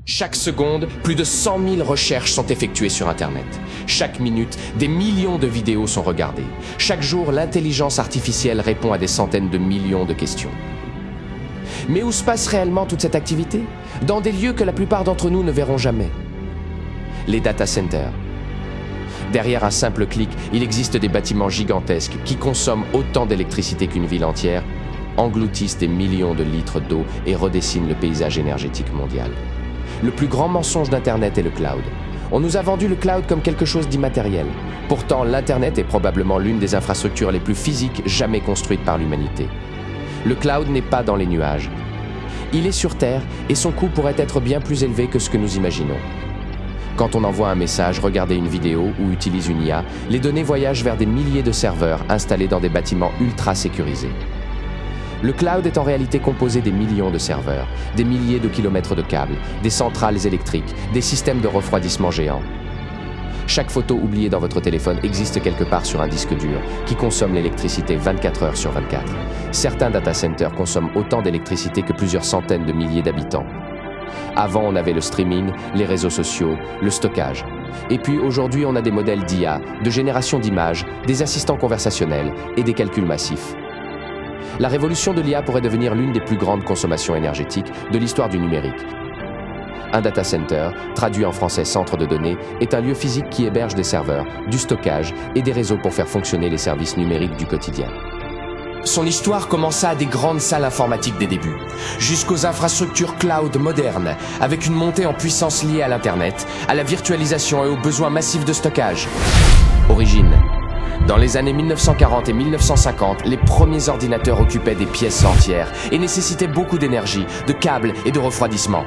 Chaque seconde, plus de 100 000 recherches sont effectuées sur Internet. Chaque minute, des millions de vidéos sont regardées. Chaque jour, l'intelligence artificielle répond à des centaines de millions de questions. Mais où se passe réellement toute cette activité? Dans des lieux que la plupart d'entre nous ne verront jamais. Les data centers. Derrière un simple clic, il existe des bâtiments gigantesques qui consomment autant d'électricité qu'une ville entière, engloutissent des millions de litres d'eau et redessinent le paysage énergétique mondial. Le plus grand mensonge d'Internet est le cloud. On nous a vendu le cloud comme quelque chose d'immatériel. Pourtant, l'Internet est probablement l'une des infrastructures les plus physiques jamais construites par l'humanité. Le cloud n'est pas dans les nuages. Il est sur Terre et son coût pourrait être bien plus élevé que ce que nous imaginons. Quand on envoie un message, regarde une vidéo ou utilise une IA, les données voyagent vers des milliers de serveurs installés dans des bâtiments ultra sécurisés. Le cloud est en réalité composé des millions de serveurs, des milliers de kilomètres de câbles, des centrales électriques, des systèmes de refroidissement géants. Chaque photo oubliée dans votre téléphone existe quelque part sur un disque dur qui consomme l'électricité 24 heures sur 24. Certains data centers consomment autant d'électricité que plusieurs centaines de milliers d'habitants. Avant, on avait le streaming, les réseaux sociaux, le stockage. Et puis aujourd'hui, on a des modèles d'IA, de génération d'images, des assistants conversationnels et des calculs massifs. La révolution de l'IA pourrait devenir l'une des plus grandes consommations énergétiques de l'histoire du numérique. Un data center, traduit en français centre de données, est un lieu physique qui héberge des serveurs, du stockage et des réseaux pour faire fonctionner les services numériques du quotidien. Son histoire commença à des grandes salles informatiques des débuts, jusqu'aux infrastructures cloud modernes, avec une montée en puissance liée à l'Internet, à la virtualisation et aux besoins massifs de stockage. Origine. Dans les années 1940 et 1950, les premiers ordinateurs occupaient des pièces entières et nécessitaient beaucoup d'énergie, de câbles et de refroidissement.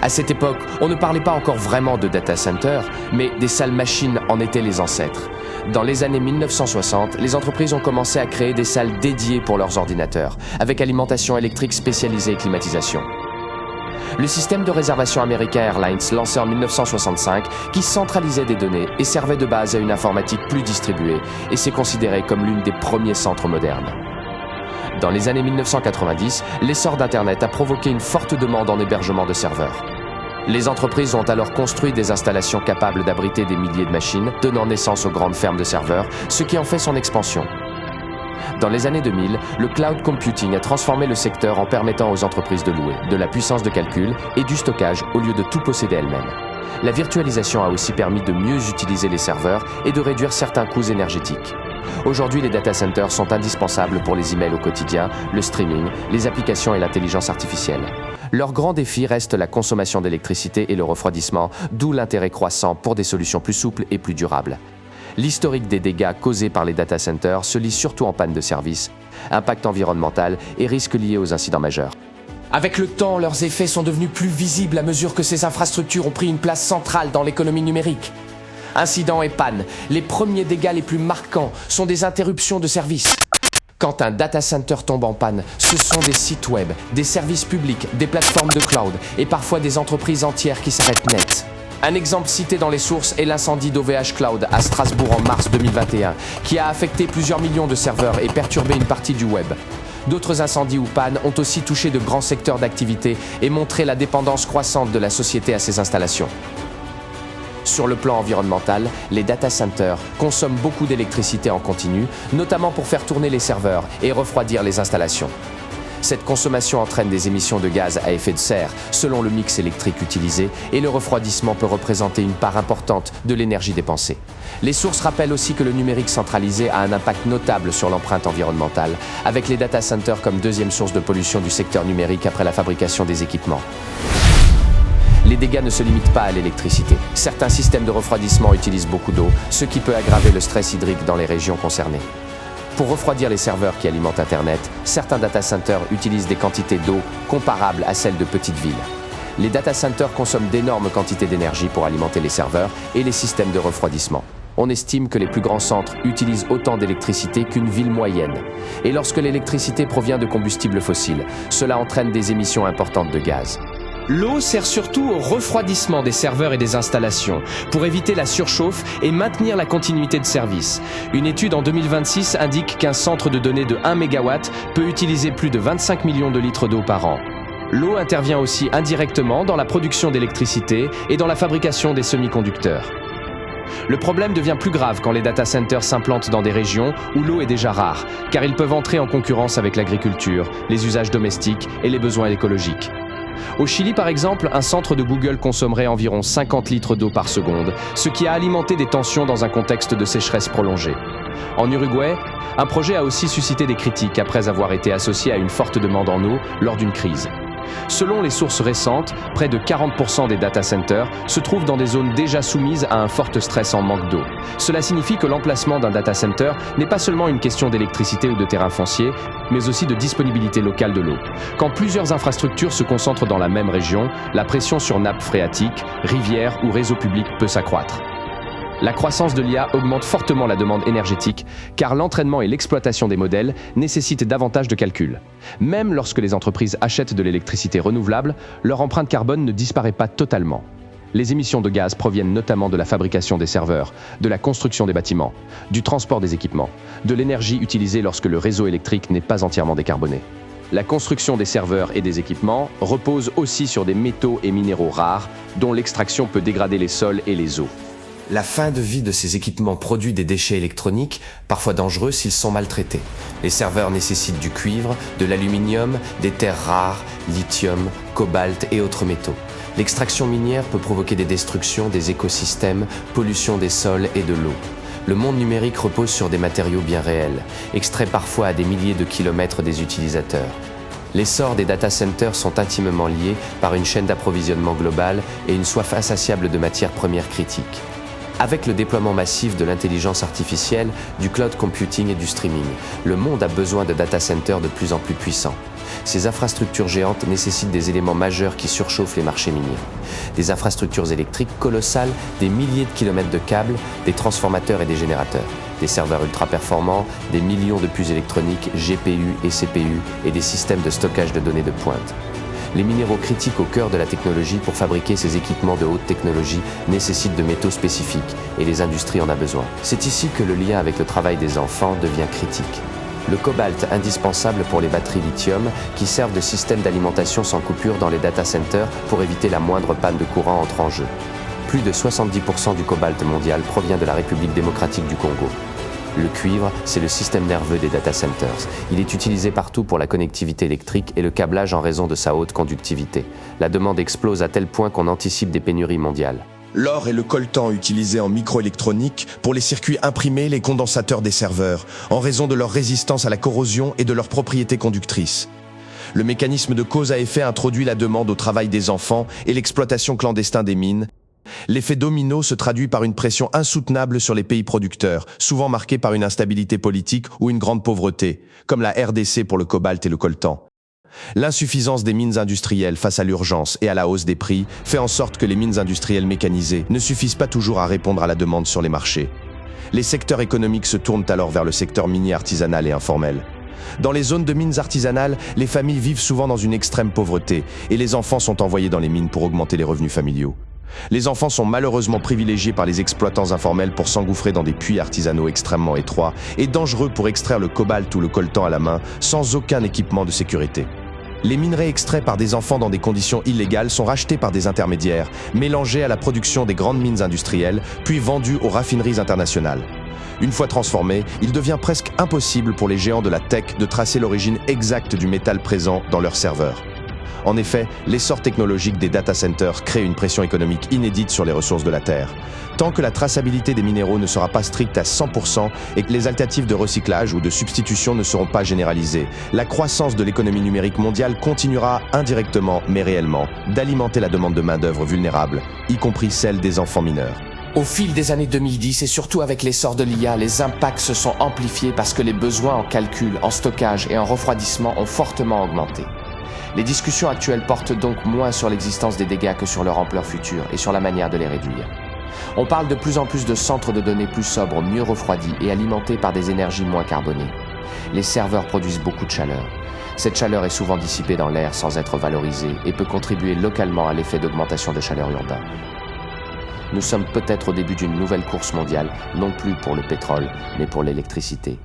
À cette époque, on ne parlait pas encore vraiment de data center, mais des salles machines en étaient les ancêtres. Dans les années 1960, les entreprises ont commencé à créer des salles dédiées pour leurs ordinateurs, avec alimentation électrique spécialisée et climatisation. Le système de réservation américain Airlines, lancé en 1965, qui centralisait des données et servait de base à une informatique plus distribuée, et s'est considéré comme l'une des premiers centres modernes. Dans les années 1990, l'essor d'Internet a provoqué une forte demande en hébergement de serveurs. Les entreprises ont alors construit des installations capables d'abriter des milliers de machines, donnant naissance aux grandes fermes de serveurs, ce qui en fait son expansion. Dans les années 2000, le cloud computing a transformé le secteur en permettant aux entreprises de louer de la puissance de calcul et du stockage au lieu de tout posséder elles-mêmes. La virtualisation a aussi permis de mieux utiliser les serveurs et de réduire certains coûts énergétiques. Aujourd'hui, les data centers sont indispensables pour les emails au quotidien, le streaming, les applications et l'intelligence artificielle. Leur grand défi reste la consommation d'électricité et le refroidissement, d'où l'intérêt croissant pour des solutions plus souples et plus durables. L'historique des dégâts causés par les data centers se lit surtout en panne de service, impact environnemental et risques liés aux incidents majeurs. Avec le temps, leurs effets sont devenus plus visibles à mesure que ces infrastructures ont pris une place centrale dans l'économie numérique. Incidents et pannes, les premiers dégâts les plus marquants sont des interruptions de service. Quand un data center tombe en panne, ce sont des sites web, des services publics, des plateformes de cloud et parfois des entreprises entières qui s'arrêtent net. Un exemple cité dans les sources est l'incendie d'OVH Cloud à Strasbourg en mars 2021, qui a affecté plusieurs millions de serveurs et perturbé une partie du web. D'autres incendies ou pannes ont aussi touché de grands secteurs d'activité et montré la dépendance croissante de la société à ces installations. Sur le plan environnemental, les data centers consomment beaucoup d'électricité en continu, notamment pour faire tourner les serveurs et refroidir les installations. Cette consommation entraîne des émissions de gaz à effet de serre selon le mix électrique utilisé et le refroidissement peut représenter une part importante de l'énergie dépensée. Les sources rappellent aussi que le numérique centralisé a un impact notable sur l'empreinte environnementale, avec les data centers comme deuxième source de pollution du secteur numérique après la fabrication des équipements. Les dégâts ne se limitent pas à l'électricité. Certains systèmes de refroidissement utilisent beaucoup d'eau, ce qui peut aggraver le stress hydrique dans les régions concernées. Pour refroidir les serveurs qui alimentent Internet, certains data centers utilisent des quantités d'eau comparables à celles de petites villes. Les data centers consomment d'énormes quantités d'énergie pour alimenter les serveurs et les systèmes de refroidissement. On estime que les plus grands centres utilisent autant d'électricité qu'une ville moyenne. Et lorsque l'électricité provient de combustibles fossiles, cela entraîne des émissions importantes de gaz. L'eau sert surtout au refroidissement des serveurs et des installations, pour éviter la surchauffe et maintenir la continuité de service. Une étude en 2026 indique qu'un centre de données de 1 MW peut utiliser plus de 25 millions de litres d'eau par an. L'eau intervient aussi indirectement dans la production d'électricité et dans la fabrication des semi-conducteurs. Le problème devient plus grave quand les data centers s'implantent dans des régions où l'eau est déjà rare, car ils peuvent entrer en concurrence avec l'agriculture, les usages domestiques et les besoins écologiques. Au Chili, par exemple, un centre de Google consommerait environ 50 litres d'eau par seconde, ce qui a alimenté des tensions dans un contexte de sécheresse prolongée. En Uruguay, un projet a aussi suscité des critiques après avoir été associé à une forte demande en eau lors d'une crise. Selon les sources récentes, près de 40% des data centers se trouvent dans des zones déjà soumises à un fort stress en manque d'eau. Cela signifie que l'emplacement d'un data center n'est pas seulement une question d'électricité ou de terrain foncier, mais aussi de disponibilité locale de l'eau. Quand plusieurs infrastructures se concentrent dans la même région, la pression sur nappes phréatiques, rivières ou réseaux publics peut s'accroître. La croissance de l'IA augmente fortement la demande énergétique, car l'entraînement et l'exploitation des modèles nécessitent davantage de calculs. Même lorsque les entreprises achètent de l'électricité renouvelable, leur empreinte carbone ne disparaît pas totalement. Les émissions de gaz proviennent notamment de la fabrication des serveurs, de la construction des bâtiments, du transport des équipements, de l'énergie utilisée lorsque le réseau électrique n'est pas entièrement décarboné. La construction des serveurs et des équipements repose aussi sur des métaux et minéraux rares, dont l'extraction peut dégrader les sols et les eaux. La fin de vie de ces équipements produit des déchets électroniques, parfois dangereux s'ils sont maltraités. Les serveurs nécessitent du cuivre, de l'aluminium, des terres rares, lithium, cobalt et autres métaux. L'extraction minière peut provoquer des destructions des écosystèmes, pollution des sols et de l'eau. Le monde numérique repose sur des matériaux bien réels, extraits parfois à des milliers de kilomètres des utilisateurs. L'essor des data centers sont intimement liés par une chaîne d'approvisionnement globale et une soif insatiable de matières premières critiques. Avec le déploiement massif de l'intelligence artificielle, du cloud computing et du streaming, le monde a besoin de data centers de plus en plus puissants. Ces infrastructures géantes nécessitent des éléments majeurs qui surchauffent les marchés miniers. Des infrastructures électriques colossales, des milliers de kilomètres de câbles, des transformateurs et des générateurs, des serveurs ultra performants, des millions de puces électroniques, GPU et CPU et des systèmes de stockage de données de pointe. Les minéraux critiques au cœur de la technologie pour fabriquer ces équipements de haute technologie nécessitent de métaux spécifiques et les industries en ont besoin. C'est ici que le lien avec le travail des enfants devient critique. Le cobalt indispensable pour les batteries lithium qui servent de système d'alimentation sans coupure dans les data centers pour éviter la moindre panne de courant entre en jeu. Plus de 70% du cobalt mondial provient de la République démocratique du Congo. Le cuivre, c'est le système nerveux des data centers. Il est utilisé partout pour la connectivité électrique et le câblage en raison de sa haute conductivité. La demande explose à tel point qu'on anticipe des pénuries mondiales. L'or et le coltan utilisés en microélectronique pour les circuits imprimés, les condensateurs des serveurs, en raison de leur résistance à la corrosion et de leurs propriétés conductrices. Le mécanisme de cause à effet introduit la demande au travail des enfants et l'exploitation clandestine des mines. L'effet domino se traduit par une pression insoutenable sur les pays producteurs, souvent marquée par une instabilité politique ou une grande pauvreté, comme la RDC pour le cobalt et le coltan. L'insuffisance des mines industrielles face à l'urgence et à la hausse des prix fait en sorte que les mines industrielles mécanisées ne suffisent pas toujours à répondre à la demande sur les marchés. Les secteurs économiques se tournent alors vers le secteur minier artisanal et informel. Dans les zones de mines artisanales, les familles vivent souvent dans une extrême pauvreté et les enfants sont envoyés dans les mines pour augmenter les revenus familiaux. Les enfants sont malheureusement privilégiés par les exploitants informels pour s'engouffrer dans des puits artisanaux extrêmement étroits et dangereux pour extraire le cobalt ou le coltan à la main sans aucun équipement de sécurité. Les minerais extraits par des enfants dans des conditions illégales sont rachetés par des intermédiaires, mélangés à la production des grandes mines industrielles, puis vendus aux raffineries internationales. Une fois transformés, il devient presque impossible pour les géants de la tech de tracer l'origine exacte du métal présent dans leurs serveurs. En effet, l'essor technologique des data centers crée une pression économique inédite sur les ressources de la Terre. Tant que la traçabilité des minéraux ne sera pas stricte à 100% et que les alternatives de recyclage ou de substitution ne seront pas généralisées, la croissance de l'économie numérique mondiale continuera indirectement, mais réellement, d'alimenter la demande de main-d'œuvre vulnérable, y compris celle des enfants mineurs. Au fil des années 2010 et surtout avec l'essor de l'IA, les impacts se sont amplifiés parce que les besoins en calcul, en stockage et en refroidissement ont fortement augmenté. Les discussions actuelles portent donc moins sur l'existence des dégâts que sur leur ampleur future et sur la manière de les réduire. On parle de plus en plus de centres de données plus sobres, mieux refroidis et alimentés par des énergies moins carbonées. Les serveurs produisent beaucoup de chaleur. Cette chaleur est souvent dissipée dans l'air sans être valorisée et peut contribuer localement à l'effet d'augmentation de chaleur urbain. Nous sommes peut-être au début d'une nouvelle course mondiale, non plus pour le pétrole, mais pour l'électricité.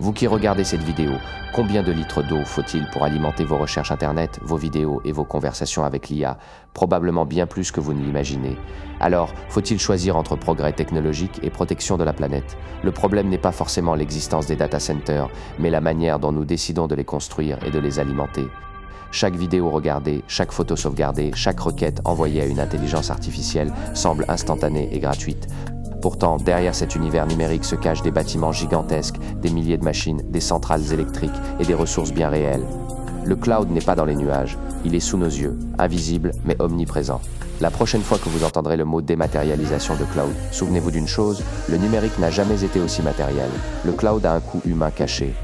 Vous qui regardez cette vidéo, combien de litres d'eau faut-il pour alimenter vos recherches Internet, vos vidéos et vos conversations avec l'IA? Probablement bien plus que vous ne l'imaginez. Alors, faut-il choisir entre progrès technologique et protection de la planète? Le problème n'est pas forcément l'existence des data centers, mais la manière dont nous décidons de les construire et de les alimenter. Chaque vidéo regardée, chaque photo sauvegardée, chaque requête envoyée à une intelligence artificielle semble instantanée et gratuite. Pourtant, derrière cet univers numérique se cachent des bâtiments gigantesques, des milliers de machines, des centrales électriques et des ressources bien réelles. Le cloud n'est pas dans les nuages, il est sous nos yeux, invisible mais omniprésent. La prochaine fois que vous entendrez le mot dématérialisation de cloud, souvenez-vous d'une chose, le numérique n'a jamais été aussi matériel. Le cloud a un coût humain caché.